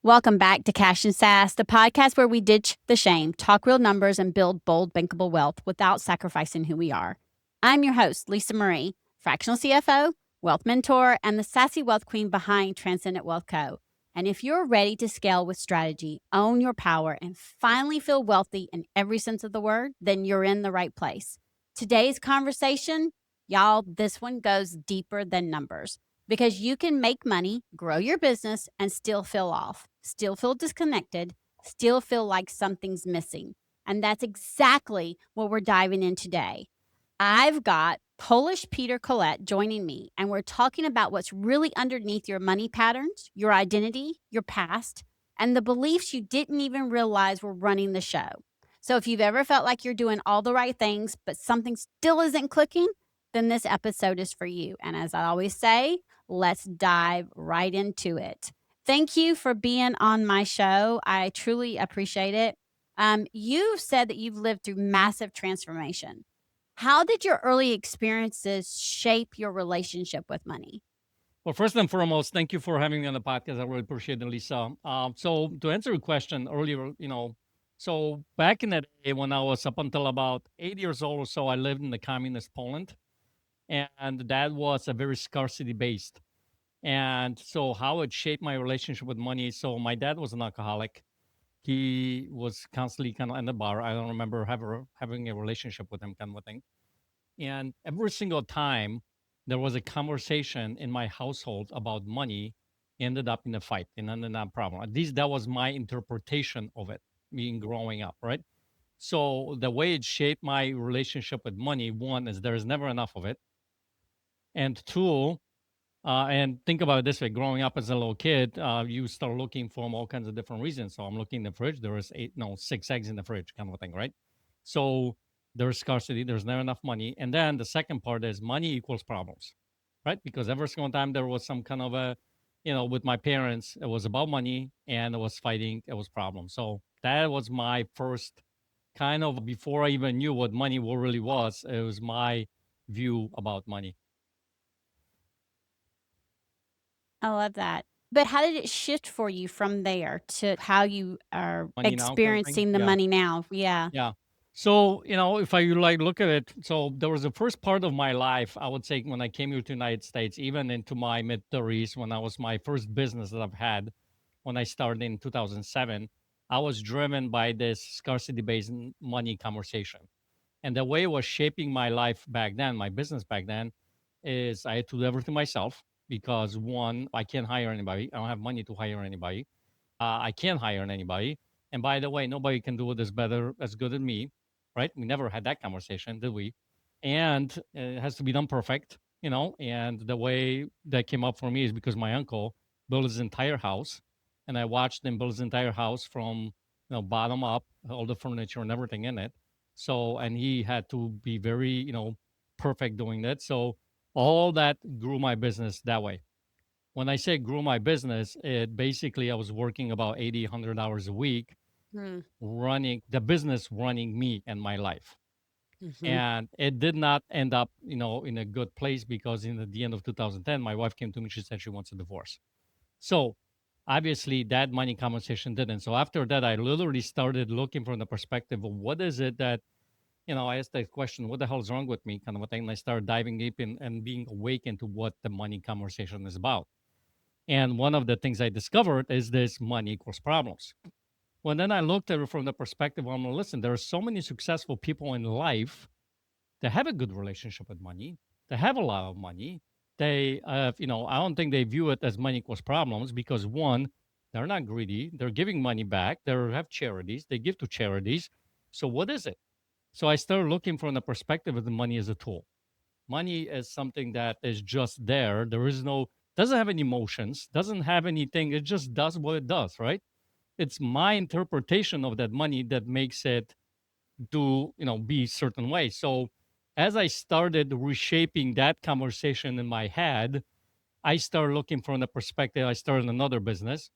Welcome back to Cash and Sass, the podcast where we ditch the shame, talk real numbers, and build bold, bankable wealth without sacrificing who we are. I'm your host, Lisa Marie, fractional CFO, wealth mentor, and the sassy wealth queen behind Transcendent Wealth Co. And if you're ready to scale with strategy, own your power, and finally feel wealthy in every sense of the word, then you're in the right place. Today's conversation, y'all, this one goes deeper than numbers. Because you can make money, grow your business, and still feel off, still feel disconnected, still feel like something's missing. And that's exactly what we're diving in today. I've got Polish Peter Kolat joining me, and we're talking about what's really underneath your money patterns, your identity, your past, and the beliefs you didn't even realize were running the show. So if you've ever felt like you're doing all the right things, but something still isn't clicking, then this episode is for you. And as I always say, let's dive right into it. Thank you for being on my show. I truly appreciate it. You've said that you've lived through massive transformation. How did your early experiences shape your relationship with money? Well, first and foremost, thank you for having me on the podcast. I really appreciate it, Lisa. So to answer your question earlier, so back in the day when I was up until about 8 years old or so, I lived in the communist Poland, and that was a very scarcity based. And so how it shaped my relationship with money. So my dad was an alcoholic. He was constantly kind of in the bar. I don't remember having a relationship with him, kind of a thing. And every single time there was a conversation in my household about money, ended up in a fight and ended up a problem. At least that was my interpretation of it, being growing up, right? So the way it shaped my relationship with money, one is there is never enough of it, and two, and think about it this way: growing up as a little kid, you start looking for all kinds of different reasons. So I'm looking in the fridge. There was eight, no, six eggs in the fridge, kind of a thing, right? So there's scarcity. There's never enough money. And then the second part is money equals problems, right? Because every single time there was some kind of a, with my parents, it was about money and it was fighting. It was problems. So that was my first kind of before I even knew what money really was. It was my view about money. I love that. But how did it shift for you from there to how you are Money now, kind of thing. experiencing the Yeah. money now? Yeah. Yeah. So, if I like look at it, so there was the first part of my life, I would say when I came here to the United States, even into my mid 30s, when I was my first business that I've had, when I started in 2007, I was driven by this scarcity based money conversation. And the way it was shaping my life back then, my business back then, is I had to do everything myself because one, I can't hire anybody. I don't have money to hire anybody. I can't hire anybody. And by the way, nobody can do it as good as me, right? We never had that conversation, did we? And it has to be done perfect, And the way that came up for me is because my uncle built his entire house, and I watched him build his entire house from bottom up, all the furniture and everything in it. So, and he had to be very perfect doing that. So all that grew my business that way. When I say grew my business, it basically I was working about 80, 100 hours a week, Mm, running the business, running me and my life. mhm. And it did not end up, in a good place because in the end of 2010, my wife came to me. She said she wants a divorce. So obviously that money conversation didn't. So after that, I literally started looking from the perspective of what is it that, I asked that question, what the hell is wrong with me kind of a thing. And I started diving deep in and being awakened to what the money conversation is about. And one of the things I discovered is this money equals problems. Well, then I looked at it from the perspective of, well, listen, there are so many successful people in life that have a good relationship with money. They have a lot of money. I don't think they view it as money equals problems because one, they're not greedy. They're giving money back. They have charities. They give to charities. So what is it? So I started looking from the perspective of the money as a tool. Money is something that is just there. There is no, doesn't have any emotions, doesn't have anything. It just does what it does, right? It's my interpretation of that money that makes it be certain way. So as I started reshaping that conversation in my head, I started looking from the perspective. I started another business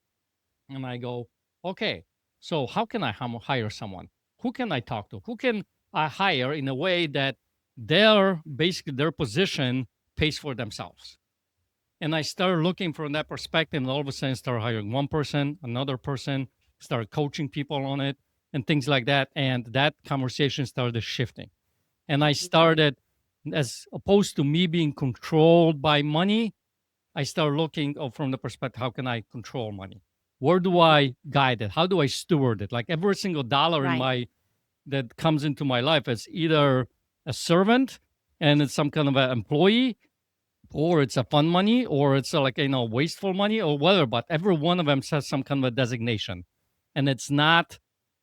and I go, okay, so how can I hire someone? Who can I talk to? Who can I hire in a way that their position pays for themselves? And I started looking from that perspective, and all of a sudden started hiring one person, another person, started coaching people on it and things like that. And that conversation started shifting. And I started, as opposed to me being controlled by money, I started looking from the perspective, how can I control money? Where do I guide it? How do I steward it? Like every single dollar in Right. my that comes into my life is either a servant and it's some kind of an employee, or it's a fun money, or it's like wasteful money, or whatever. But every one of them says some kind of a designation, and it's not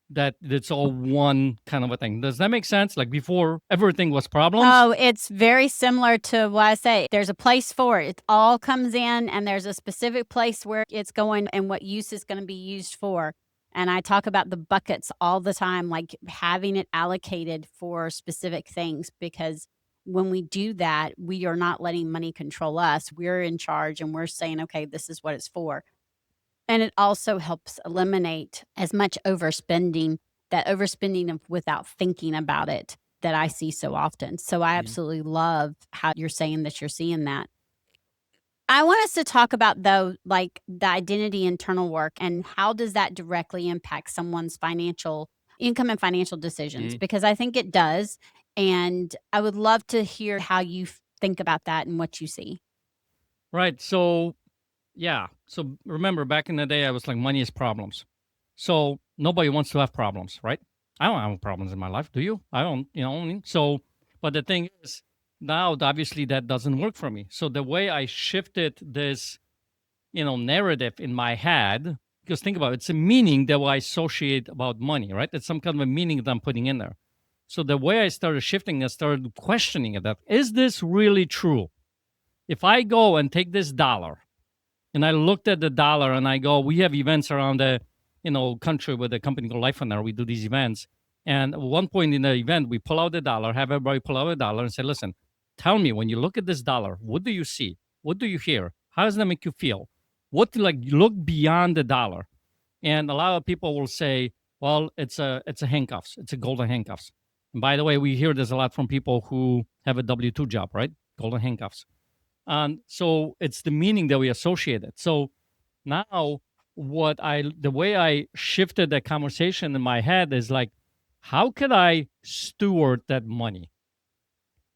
that it's all one kind of a thing. Does that make sense? Like before, everything was problems. Oh, it's very similar to what I say. There's a place for it. It all comes in, and there's a specific place where it's going and what use is going to be used for. And I talk about the buckets all the time, like having it allocated for specific things, because when we do that, we are not letting money control us. We're in charge and we're saying, okay, this is what it's for. And it also helps eliminate as much overspending, that overspending of without thinking about it that I see so often. So I Mhm. absolutely love how you're saying that you're seeing that. I want us to talk about though, like the identity internal work and how does that directly impact someone's financial income and financial decisions? Mhm. Because I think it does. And I would love to hear how you think about that and what you see. Right. So yeah. So remember, back in the day, I was like, money is problems. So nobody wants to have problems, right? I don't have problems in my life. Do you? I don't. You know what I mean? So, but the thing is, now obviously that doesn't work for me. So the way I shifted this, narrative in my head, because think about it, it's a meaning that I associate about money, right? It's some kind of a meaning that I'm putting in there. So the way I started shifting, I started questioning it. That is this really true? If I go and take this dollar and I looked at the dollar and I go, we have events around the, country with a company called Life on Air. We do these events. And at one point in the event, we pull out the dollar, have everybody pull out a dollar and say, listen, tell me when you look at this dollar, what do you see? What do you hear? How does that make you feel? What to like look beyond the dollar? And a lot of people will say, well, it's a handcuffs. It's a golden handcuffs. And by the way, we hear this a lot from people who have a W-2 job, right? Golden handcuffs. And so it's the meaning that we associate it. So now the way I shifted that conversation in my head is like, how could I steward that money?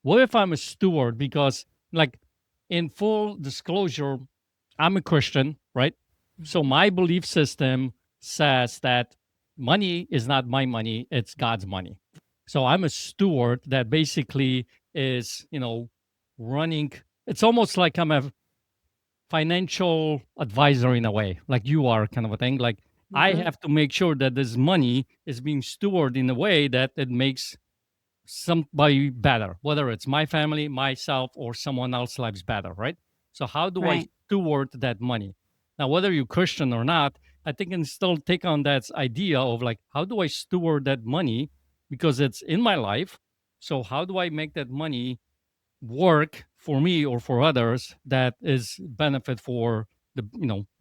What if I'm a steward? Because like in full disclosure, I'm a Christian, right? So Mhm. my belief system says that money is not my money, it's God's money. So I'm a steward that basically is, running. It's almost like I'm a financial advisor in a way, like you are, kind of a thing. Like I Mhm. have to make sure that this money is being stewarded in a way that it makes somebody better, whether it's my family, myself, or someone else's lives better, right? So how do I Right. steward that money? Now, whether you're Christian or not, I think I can still take on that idea of like, how do I steward that money? Because it's in my life. So how do I make that money work for me or for others that is benefit for the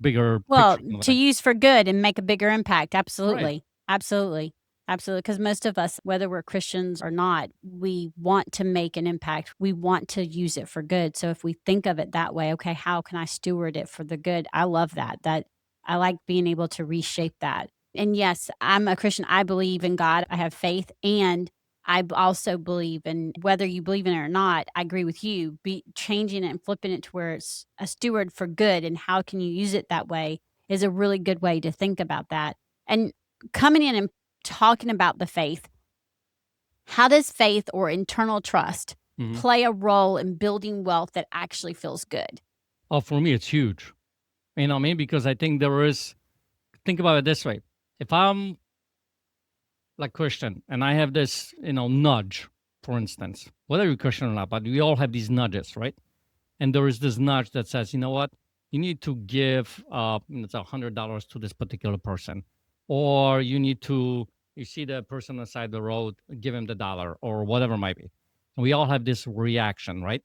bigger Well, picture kind of to thing? use for good and make a bigger impact. Right. Absolutely. Absolutely. Absolutely. Because most of us, whether we're Christians or not, we want to make an impact. We want to use it for good. So if we think of it that way, okay, how can I steward it for the good? I love that. That I like being able to reshape that. And yes, I'm a Christian. I believe in God. I have faith. And also believe in whether you believe in it or not, I agree with you. Be changing it and flipping it to where it's a steward for good and how can you use it that way is a really good way to think about that. And coming in and talking about the faith, how does faith or internal trust Hmm. play a role in building wealth that actually feels good? Oh, for me, it's huge. You know what I mean? Because I think there is. Think about it this way: if I'm like Christian and I have this, nudge, for instance, whether you're Christian or not, but we all have these nudges, right? And there is this nudge that says, you know what, you need to give it's $100 to this particular person, or you see the person on the side of the road, give him the dollar or whatever it might be. And we all have this reaction, right?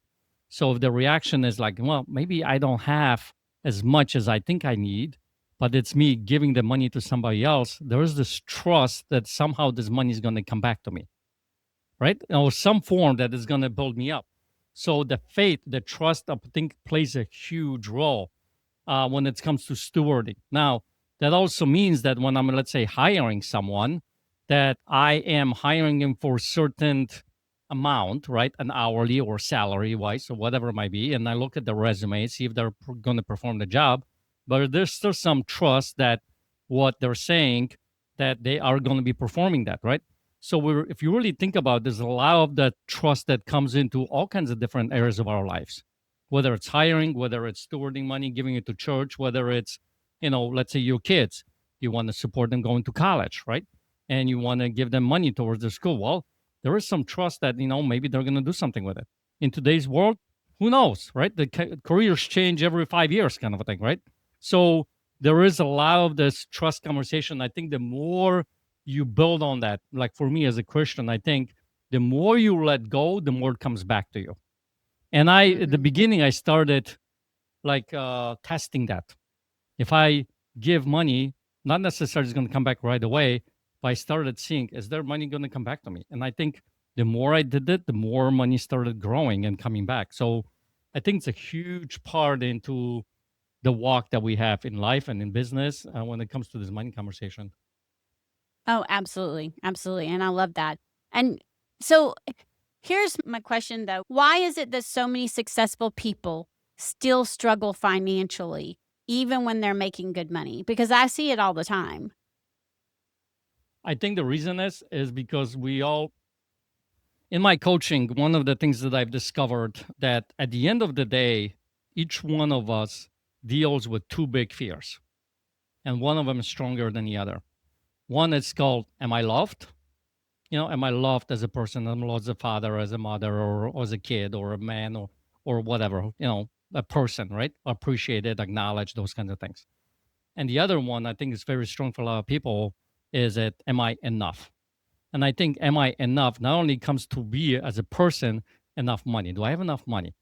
So if the reaction is like, well, maybe I don't have as much as I think I need, but it's me giving the money to somebody else, there is this trust that somehow this money is going to come back to me, right? Or some form that is going to build me up. So the faith, the trust, I think plays a huge role when it comes to stewarding. Now, that also means that when I'm, let's say, hiring someone, that I am hiring him for a certain amount, right? An hourly or salary wise, or whatever it might be. And I look at the resume, see if they're going to perform the job. But there's still some trust that what they're saying, that they are going to be performing that, right? So if you really think about it, there's a lot of that trust that comes into all kinds of different areas of our lives, whether it's hiring, whether it's stewarding money, giving it to church, whether it's, let's say your kids, you want to support them going to college, right? And you want to give them money towards their school. Well, there is some trust that, maybe they're going to do something with it. In today's world, who knows, right? The careers change every 5 years, kind of a thing, right? So there is a lot of this trust conversation. I think the more you build on that, like for me as a Christian, I think the more you let go, the more it comes back to you. And at the beginning, I started like testing that. If I give money, not necessarily it's going to come back right away, but I started seeing, is there money going to come back to me? And I think the more I did it, the more money started growing and coming back. So I think it's a huge part into the walk that we have in life and in business when it comes to this money conversation. Oh, absolutely. Absolutely. And I love that. And so here's my question though. Why is it that so many successful people still struggle financially, even when they're making good money? Because I see it all the time. I think the reason is because we all, in my coaching, one of the things that I've discovered that at the end of the day, each one of us deals with two big fears, and one of them is stronger than the other. One is called, am I loved? Am I loved as a person? Am I loved as a father, as a mother, or as a kid, or a man, or whatever, a person, right? Appreciated, acknowledged, those kinds of things. And the other one I think is very strong for a lot of people is that, am I enough? And I think, am I enough not only comes to be as a person, enough money. Do I have enough money?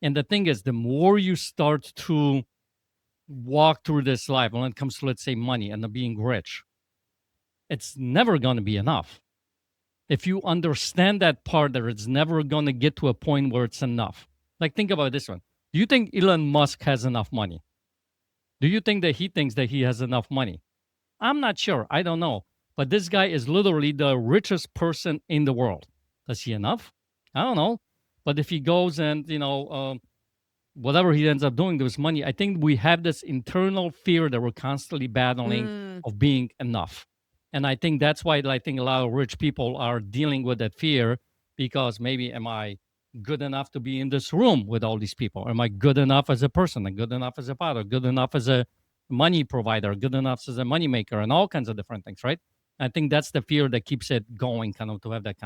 And the thing is, the more you start to walk through this life when it comes to, let's say, money and being rich, it's never going to be enough. If you understand that part, that it's never going to get to a point where it's enough. Like, think about this one. Do you think Elon Musk has enough money? Do you think that he thinks that he has enough money? I'm not sure. I don't know. But this guy is literally the richest person in the world. Does he enough? I don't know. But if he goes and, whatever he ends up doing with his money, I think we have this internal fear that we're constantly battling of being enough. And I think that's why I think a lot of rich people are dealing with that fear, because maybe, am I good enough to be in this room with all these people? Am I good enough as a person, and good enough as a father, good enough as a money provider, good enough as a money maker, and all kinds of different things, right? I think that's the fear that keeps it going, kind of, to have that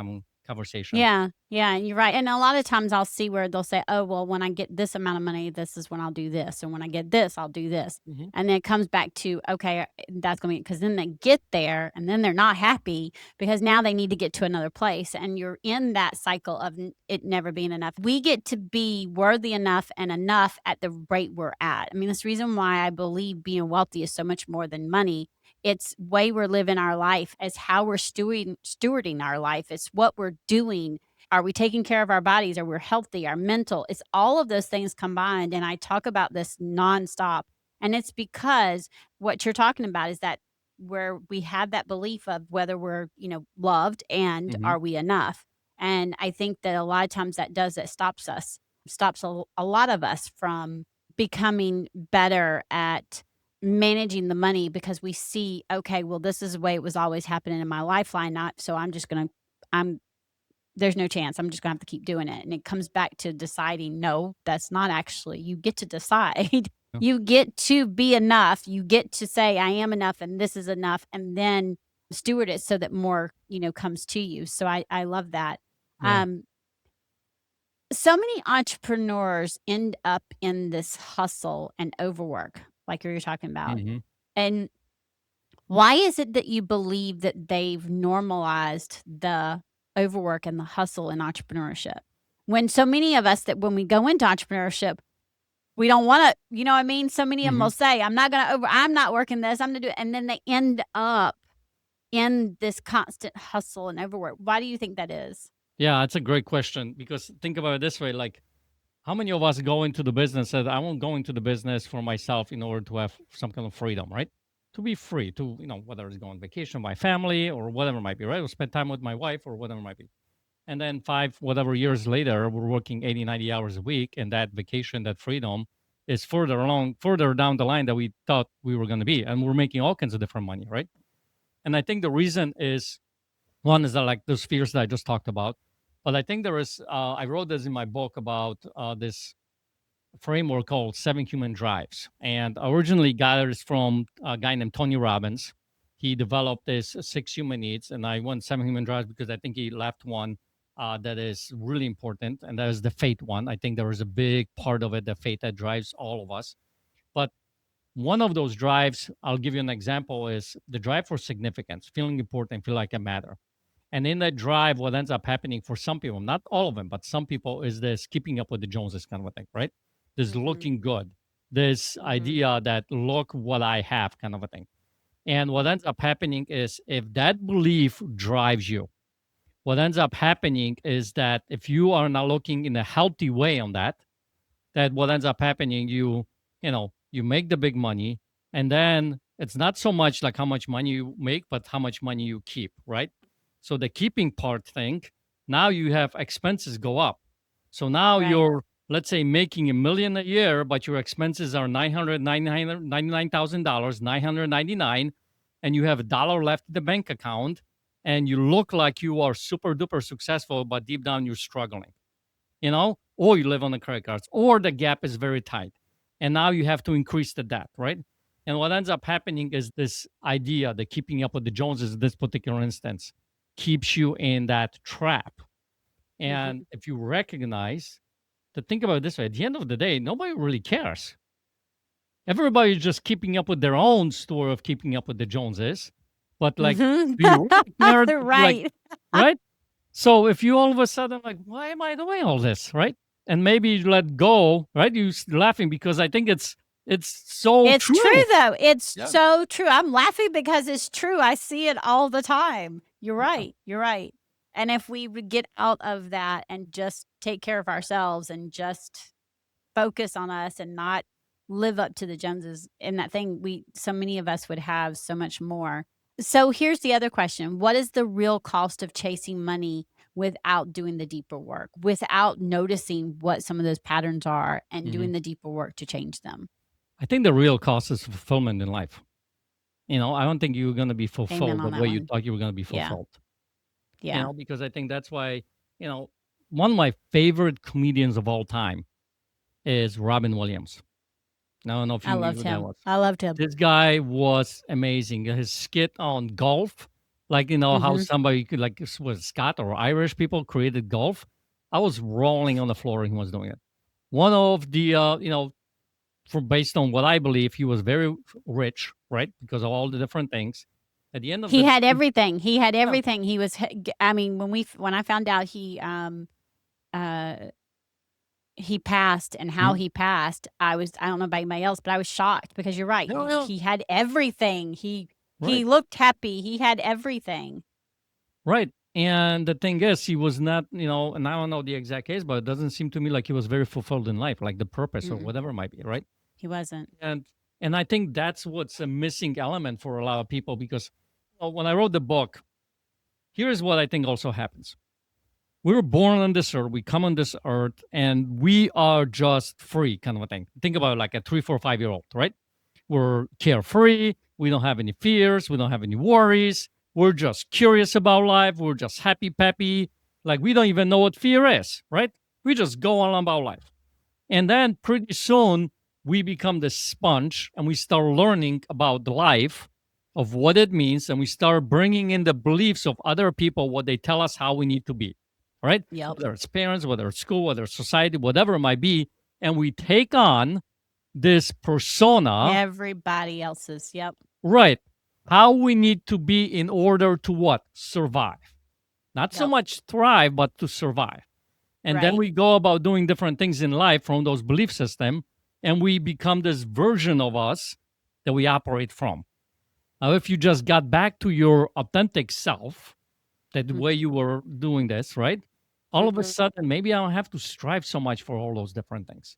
conversation. Yeah, yeah, you're right. And a lot of times I'll see where they'll say, "Oh, well, when I get this amount of money, this is when I'll do this, and when I get this, I'll do this." Mhm. And then it comes back to, okay, that's going to be, because then they get there and then they're not happy because now they need to get to another place, and you're in that cycle of it never being enough. We get to be worthy enough and enough at the rate we're at. I mean, that's the reason why I believe being wealthy is so much more than money. It's way we're living our life, as how we're stewarding our life. It's what we're doing. Are we taking care of our bodies? Are we healthy? Our mental? It's all of those things combined. And I talk about this nonstop. And it's because what you're talking about is that where we have that belief of whether we're, loved, and Mhm. are we enough? And I think that a lot of times that stops us, stops a lot of us from becoming better at managing the money, because we see, okay, well, this is the way it was always happening in my lifeline. Not so I'm just gonna I'm there's no chance. I'm just gonna have to keep doing it. And it comes back to deciding, no, that's not actually, you get to decide. Yeah. You get to be enough. You get to say, I am enough and this is enough, and then steward it so that more, comes to you. So I love that. Yeah. So many entrepreneurs end up in this hustle and overwork, like you're talking about. Mhm. And why is it that you believe that they've normalized the overwork and the hustle in entrepreneurship? When so many of us, that when we go into entrepreneurship, we don't want to, you know what I mean? So many of them Mhm. will say, I'm not working this, I'm going to do it. And then they end up in this constant hustle and overwork. Why do you think that is? Yeah, that's a great question, because think about it this way, like, how many of us go into the business and said, I won't go into the business for myself in order to have some kind of freedom, right? To be free, to, whether it's go on vacation with my family or whatever it might be, right? Or spend time with my wife or whatever it might be. And then whatever years later, we're working 80, 90 hours a week. And that vacation, that freedom is further down the line that we thought we were going to be. And we're making all kinds of different money, right? And I think the reason is, one is that, like, those fears that I just talked about. But I think there is, I wrote this in my book about this framework called 7 Human Drives. And originally got it from a guy named Tony Robbins. He developed this 6 human needs, and I went 7 human drives because I think he left one that is really important, and that is the faith one. I think there is a big part of it, the faith that drives all of us. But one of those drives, I'll give you an example, is the drive for significance, feeling important, feel like I matter. And in that drive, what ends up happening for some people, not all of them, but some people, is this keeping up with the Joneses kind of a thing, right? This looking good, this idea that look what I have kind of a thing. And what ends up happening is, if that belief drives you, what ends up happening is that if you are not looking in a healthy way on that, what ends up happening, you make the big money, and then it's not so much like how much money you make, but how much money you keep, right? So the keeping part thing, now you have expenses go up. So now Right. you're, let's say, making $1 million a year, but your expenses are $999,000, 999, and you have $1 left in the bank account, and you look like you are super duper successful, but deep down you're struggling, or you live on the credit cards, or the gap is very tight. And now you have to increase the debt, right? And what ends up happening is this idea, the keeping up with the Joneses in this particular instance, keeps you in that trap. And if you recognize, to think about it this way, at the end of the day, nobody really cares. Everybody's just keeping up with their own story of keeping up with the Joneses. But like, do you really care? Right. Right? So if you all of a sudden like, why am I doing all this, right? And maybe you let go, right? You laughing because I think it's so It's true. true though. It's Yeah. so true. I'm laughing because it's true. I see it all the time. You're right. You're right. And if we would get out of that and just take care of ourselves and just focus on us and not live up to the Joneses in that thing, so many of us would have so much more. So here's the other question. What is the real cost of chasing money without doing the deeper work, without noticing what some of those patterns are and doing the deeper work to change them? I think the real cost is fulfillment in life. I don't think you're going to be fulfilled Amen the on that way you one. thought you were going to be Yeah. fulfilled. Yeah. Because I think that's why, one of my favorite comedians of all time is Robin Williams. Now, I don't know if you I knew loved who that him. was. I loved him. This guy was amazing. His skit on golf, like, how somebody could, like, was Scott or Irish people created golf. I was rolling on the floor when he was doing it. One of the, based on what I believe, he was very rich, right? Because of all the different things. At the end of He the had everything. He had everything. He was, I mean, when I found out he passed and how he passed, I don't know about anybody else, but I was shocked because you're right. Yeah. He had everything. He Right. looked happy. He had everything. Right. And the thing is, he was not, and I don't know the exact case, but it doesn't seem to me like he was very fulfilled in life, like the purpose or whatever it might be, right? He wasn't. And I think that's what's a missing element for a lot of people, because when I wrote the book, here's what I think also happens. We were born on this earth, we come on this earth, and we are just free, kind of a thing. Think about it like a 3, 4, 5-year-old, right? We're carefree, we don't have any fears, we don't have any worries. We're just curious about life. We're just happy peppy. Like, we don't even know what fear is, right? We just go on about life. And then pretty soon we become the sponge and we start learning about the life, of what it means. And we start bringing in the beliefs of other people, what they tell us how we need to be, right? Yep. Whether it's parents, whether it's school, whether it's society, whatever it might be. And we take on this persona. Everybody else's. Yep. Right. How we need to be in order to what? Survive. Not so much thrive, but to survive. And then Right. we go about doing different things in life from those belief system, and we become this version of us that we operate from. Now, if you just got back to your authentic self, that the way you were doing this, right? all of a sudden, maybe I don't have to strive so much for all those different things.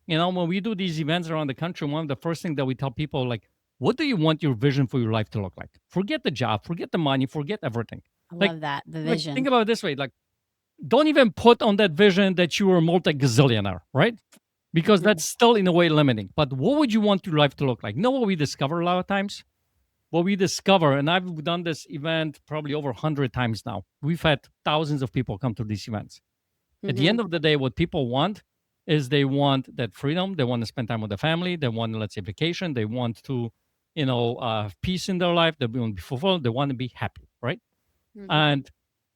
When we do these events around the country, one of the first things that we tell people, like, what do you want your vision for your life to look like? Forget the job, forget the money, forget everything. I Like, love that. The like vision. think about it this way, like, don't even put on that vision that you are a multi-gazillionaire, right? Because that's still in a way limiting. But what would you want your life to look like? You know what we discover a lot of times? What we discover, and I've done this event probably over 100 times now. We've had thousands of people come to these events. At the end of the day, what people want is they want that freedom. They want to spend time with the family. They want, let's say, vacation. They want to, have peace in their life. They want to be fulfilled. They want to be happy, right?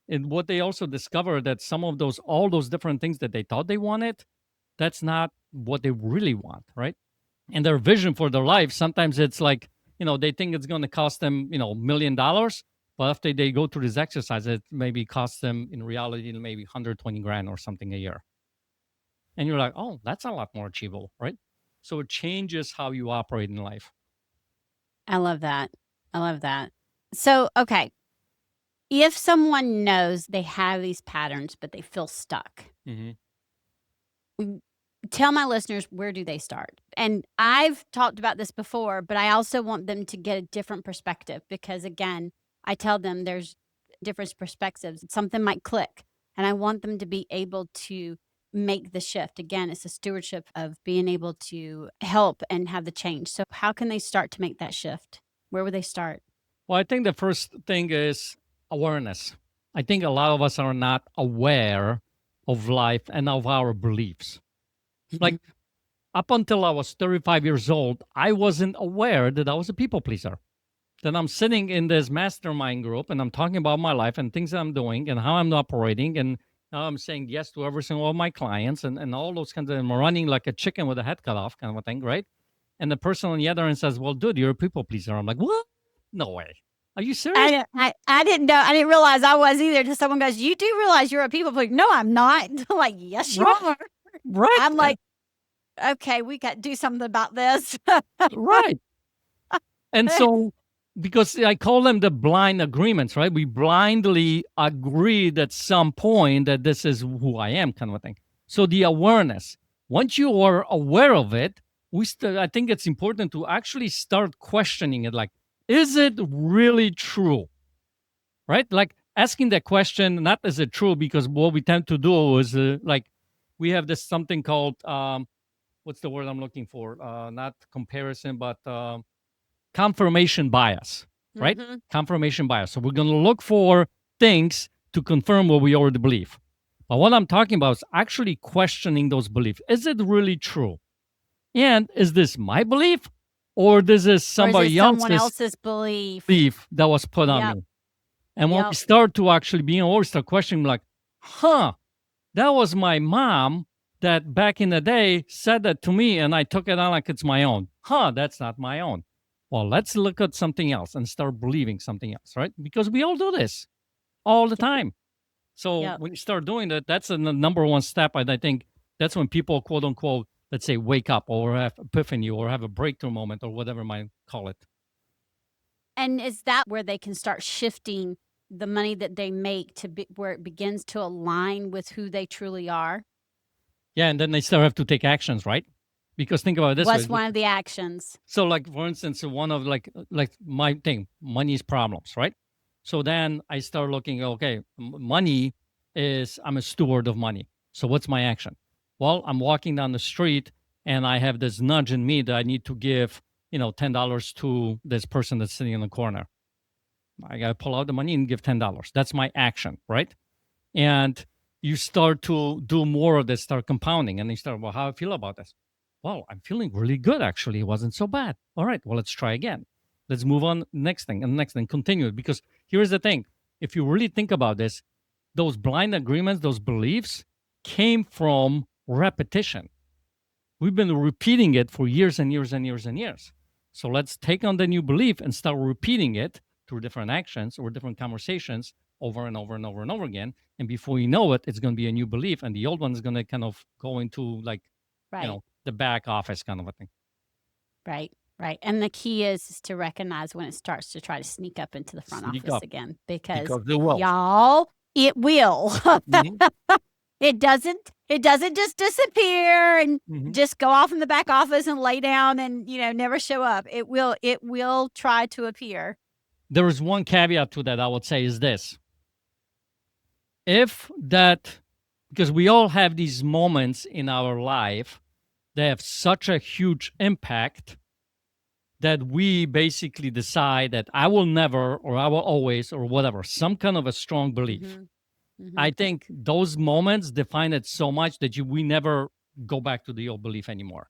And what they also discover that some of all those different things that they thought they wanted, that's not what they really want, right? And their vision for their life, sometimes it's like, they think it's going to cost them, $1 million. But after they go through this exercise, it maybe costs them in reality, maybe 120 grand or something a year. And you're like, oh, that's a lot more achievable, right? So it changes how you operate in life. I love that. I love that. So, okay. If someone knows they have these patterns, but they feel stuck, tell my listeners, where do they start? And I've talked about this before, but I also want them to get a different perspective because, again, I tell them there's different perspectives. Something might click, and I want them to be able to make the shift. Again, it's a stewardship of being able to help and have the change. So, how can they start to make that shift? Where would they start? Well, I think the first thing is awareness. I think a lot of us are not aware of life and of our beliefs. Like, up until I was 35 years old, I wasn't aware that I was a people pleaser. That I'm sitting in this mastermind group and I'm talking about my life and things that I'm doing and how I'm operating and how I'm saying yes to every single one of my clients and all those kinds of, I'm running like a chicken with a head cut off kind of a thing, right? And the person on the other end says, well, dude, you're a people pleaser. I'm like, what? No way. Are you serious? I didn't know. I didn't realize I was either. Until someone goes, you do realize you're a people pleaser. No, I'm not. I'm like, yes, you are. Right. I'm like, okay, we got to do something about this. Right. And so, because I call them the blind agreements, right? We blindly agreed at some point that this is who I am, kind of a thing. So the awareness, once you are aware of it, I think it's important to actually start questioning it. Like, is it really true? Right? Like asking that question, not is it true? Because what we tend to do is like, we have this something called, what's the word I'm looking for? Not comparison, but confirmation bias, right? Confirmation bias. So we're going to look for things to confirm what we already believe. But what I'm talking about is actually questioning those beliefs. Is it really true? And is this my belief or this is somebody else's belief that was put on me? And when we start to actually be or start questioning, like, that was my mom that back in the day said that to me and I took it on like it's my own. That's not my own. Well, let's look at something else and start believing something else, right? Because we all do this all the time. So when you start doing that, that's the number one step. And I think that's when people, quote unquote, let's say, wake up or have epiphany or have a breakthrough moment or whatever you might call it. And is that where they can start shifting the money that they make to where it begins to align with who they truly are? Yeah, and then they still have to take actions, right? Because think about it this way. What's one of the actions? So, like, for instance, one of like my thing, money is problems, right? So then I start looking, okay, money is, I'm a steward of money. So what's my action? Well, I'm walking down the street and I have this nudge in me that I need to give, $10 to this person that's sitting in the corner. I got to pull out the money and give $10. That's my action, right? And you start to do more of this, start compounding. And you start, well, how I feel about this? Well, I'm feeling really good, actually. It wasn't so bad. All right, well, let's try again. Let's move on next thing and next thing, continue. Because here's the thing. If you really think about this, those blind agreements, those beliefs came from repetition. We've been repeating it for years and years and years and years. So let's take on the new belief and start repeating it through different actions or different conversations over and over and over and over again. And before you know it, it's going to be a new belief. And the old one is going to kind of go into like, the back office kind of a thing. Right. Right. And the key is to recognize when it starts to try to sneak up into the front office again, because y'all, it will. Mhm. It doesn't just disappear and Mhm. just go off in the back office and lay down and, never show up. It will try to appear. There is one caveat to that I would say is this. If that, because we all have these moments in our life that have such a huge impact that we basically decide that I will never or I will always or whatever, some kind of a strong belief. I think those moments define it so much that we never go back to the old belief anymore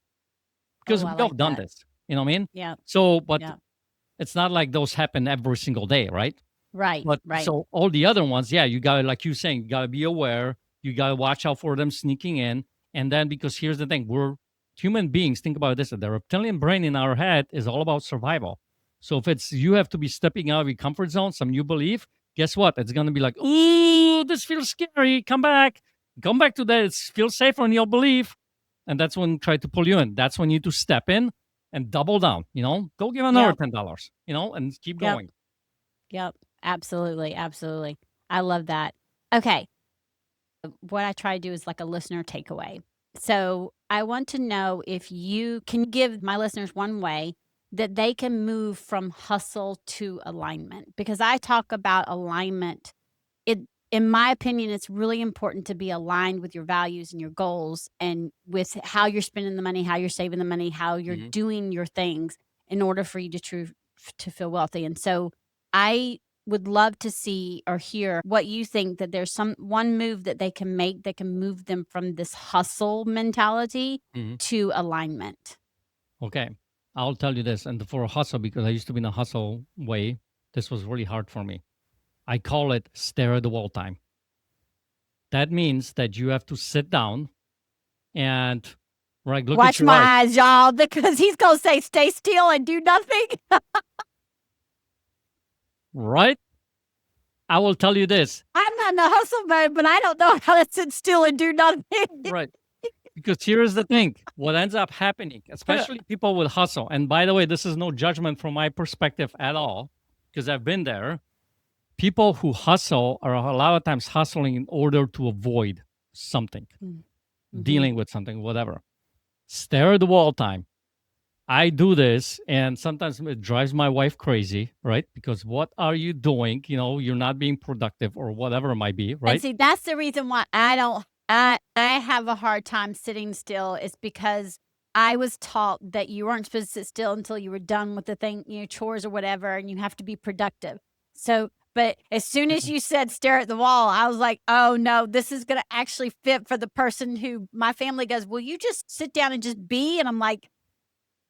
because Oh, I we all like done that. this. You know what I mean? Yeah. So, but Yeah. it's not like those happen every single day, right? Right. But Right. so all the other ones, yeah, you gotta, like you saying, you gotta be aware. You gotta watch out for them sneaking in. And then, because here's the thing, we're human beings. Think about this: the reptilian brain in our head is all about survival. So if it's you have to be stepping out of your comfort zone, some new belief, guess what? It's gonna be like, ooh, this feels scary. Come back to that. It feels safer in your belief, and that's when try to pull you in. That's when you need to step in and double down. Go give another Yep. $10. And keep Yep. going. Yep. Absolutely. Absolutely. I love that. Okay. What I try to do is like a listener takeaway. So I want to know if you can give my listeners one way that they can move from hustle to alignment, because I talk about alignment. In my opinion, it's really important to be aligned with your values and your goals and with how you're spending the money, how you're saving the money, how you're Mhm. doing your things in order for you to feel wealthy. And so I would love to see or hear what you think, that there's one move that they can make that can move them from this hustle mentality Mhm. to alignment. Okay. I'll tell you this. And for a hustle, because I used to be in a hustle way, this was really hard for me. I call it stare at the wall time. That means that you have to sit down and look at Watch your my eyes, eyes, y'all, because he's going to say, stay still and do nothing. right? I will tell you this, I'm not in a hustle mode, but I don't know how to sit still and do nothing. right? Because here's the thing, what ends up happening, especially people with hustle. And by the way, this is no judgment from my perspective at all, because I've been there. People who hustle are a lot of times hustling in order to avoid something, dealing with something, whatever. Stare at the wall time. I do this, and sometimes it drives my wife crazy, right? Because what are you doing? You're not being productive or whatever it might be, And right? see, that's the reason why I have a hard time sitting still, is because I was taught that you weren't supposed to sit still until you were done with the thing, chores or whatever, and you have to be productive. So, but as soon as you said stare at the wall, I was like, oh no, this is going to actually fit for the person who my family goes, will you just sit down and just be? And I'm like,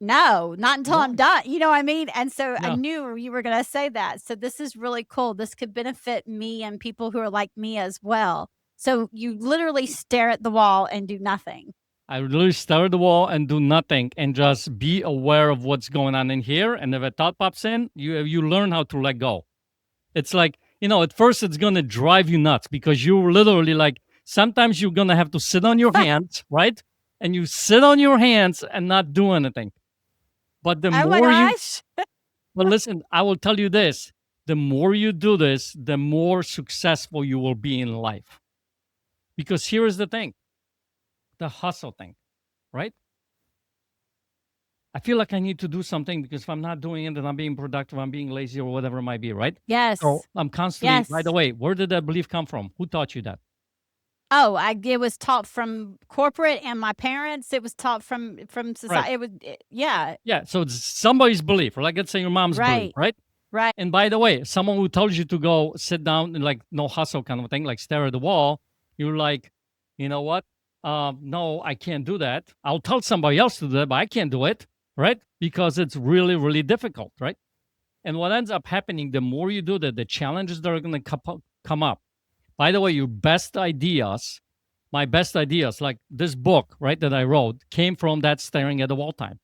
no, not until I'm No, done. You know what I mean? And so I no. knew you were going to say that. So this is really cool. This could benefit me and people who are like me as well. So you literally stare at the wall and do nothing. I literally stare at the wall and do nothing and just be aware of what's going on in here. And if a thought pops in, you learn how to let go. It's like, at first it's gonna drive you nuts because you're literally like, sometimes you're gonna have to sit on your hands, right? And you sit on your hands and not do anything. But the Oh my more you gosh. But listen, I will tell you this, the more you do this, the more successful you will be in life. Because here is the thing, the hustle thing, right? I feel like I need to do something because if I'm not doing it, then I'm being productive, I'm being lazy or whatever it might be, right? So Yes. I'm constantly, by the Yes. way, where did that belief come from? Who taught you that? Oh, it was taught from corporate and my parents. It was taught from Right. society. Yeah. Yeah. So it's somebody's belief, or like let's say your mom's belief, Right. right? Right. And by the way, someone who tells you to go sit down and like no hustle kind of thing, like stare at the wall, you're like, you know what? No, I can't do that. I'll tell somebody else to do that, but I can't do it, right? Because it's really, really difficult, right? And what ends up happening, the more you do that, the challenges that are going to come up. By the way, my best ideas, like this book, right, that I wrote, came from that staring at the wall time.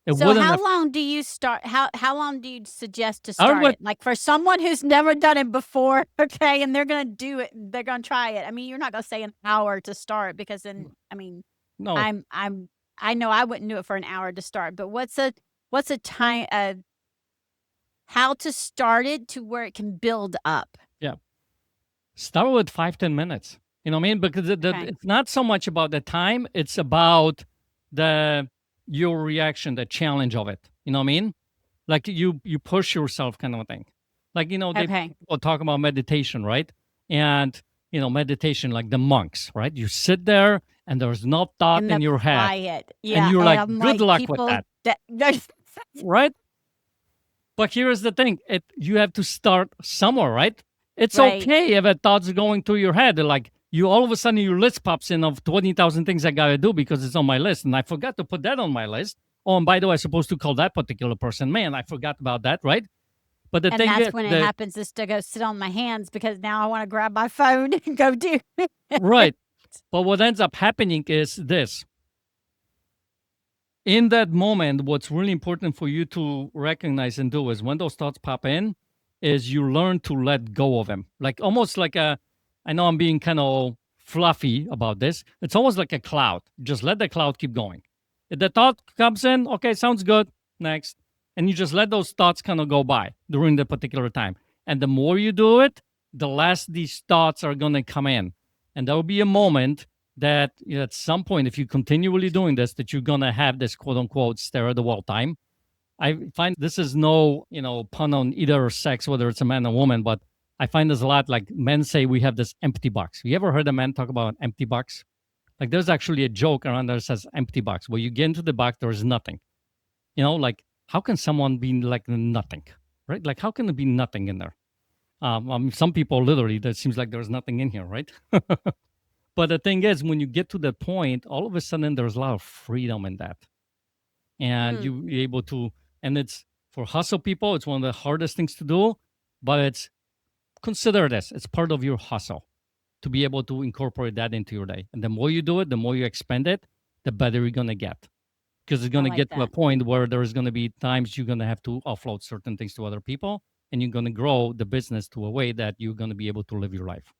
It So wouldn't how have long do you start? How long do you suggest to started start with it? Like for someone who's never done it before, okay, and they're gonna do it, they're gonna try it. I mean, you're not gonna say an hour to start, because then, I mean, no, I'm I know I wouldn't do it for an hour to start. But what's a time, how to start it to where it can build up? yeah. start with 5-10 minutes. You know what I mean? Because it's not so much about the time, it's about your reaction, the challenge of it. You know what I mean? Like you push yourself kind of a thing. Like, people talk about meditation, right? And, meditation, like the monks, right? You sit there and there's no thought in your head. Quiet. Yeah. And you're like, I'm good luck with that. Right? But here's the thing. You have to start somewhere, right? It's okay if a thought's going through your head. Like you all of a sudden your list pops in of 20,000 things I got to do because it's on my list. And I forgot to put that on my list. Oh, and by the way, I'm supposed to call that particular person. Man, I forgot about that, right? But the thing that's when it happens is to go sit on my hands because now I want to grab my phone and go do it. Right. But what ends up happening is this. In that moment, what's really important for you to recognize and do is when those thoughts pop in, is you learn to let go of them. Like almost like I know I'm being kind of fluffy about this. It's almost like a cloud. Just let the cloud keep going. If the thought comes in, okay, sounds good, next. And you just let those thoughts kind of go by during the particular time. And the more you do it, the less these thoughts are going to come in. And there will be a moment that at some point, if you're continually doing this, that you're going to have this quote unquote stare at the wall time. I find this is no, pun on either sex, whether it's a man or woman, but I find this a lot. Like men say we have this empty box. You ever heard a man talk about an empty box? Like there's actually a joke around there that says empty box. Where you get into the box, there is nothing. Like how can someone be like nothing, right? Like how can there be nothing in there? Some people literally, that seems like there's nothing in here, right? But the thing is, when you get to that point, all of a sudden there's a lot of freedom in that. And you're able to, and it's for hustle people, it's one of the hardest things to do, but consider this, it's part of your hustle to be able to incorporate that into your day. And the more you do it, the more you expand it, the better you're going to get. Because it's going to get to a point where there's going to be times you're going to have to offload certain things to other people, and you're going to grow the business to a way that you're going to be able to live your life.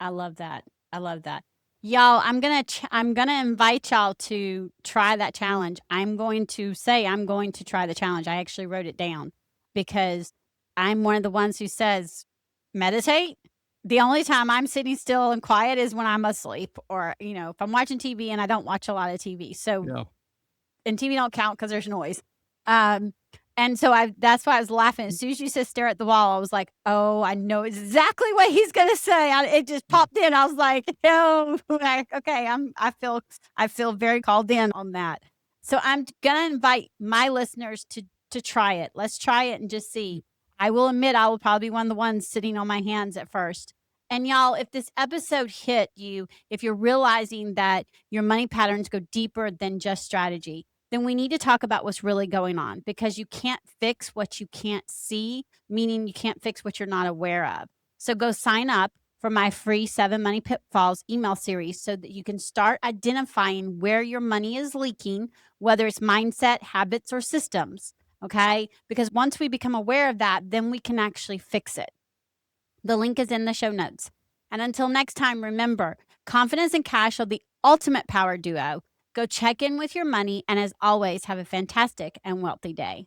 I love that. Y'all, I'm gonna invite y'all to try that challenge. I'm going to try the challenge. I actually wrote it down because I'm one of the ones who says meditate. The only time I'm sitting still and quiet is when I'm asleep, or if I'm watching TV, and I don't watch a lot of TV. So, and TV don't count because there's noise. And so that's why I was laughing. As soon as you said stare at the wall, I was like, oh, I know exactly what he's going to say. It just popped in. I was like, no, okay. I feel very called in on that. So I'm going to invite my listeners to try it. Let's try it and just see. I will admit I will probably be one of the ones sitting on my hands at first. And y'all, if this episode hit you, if you're realizing that your money patterns go deeper than just strategy, then we need to talk about what's really going on, because you can't fix what you can't see, meaning you can't fix what you're not aware of. So go sign up for my free 7 Money Pitfalls email series so that you can start identifying where your money is leaking, whether it's mindset, habits, or systems. Okay? Because once we become aware of that, then we can actually fix it. The link is in the show notes. And until next time, remember, confidence and cash are the ultimate power duo. Go check in with your money, and as always, have a fantastic and wealthy day.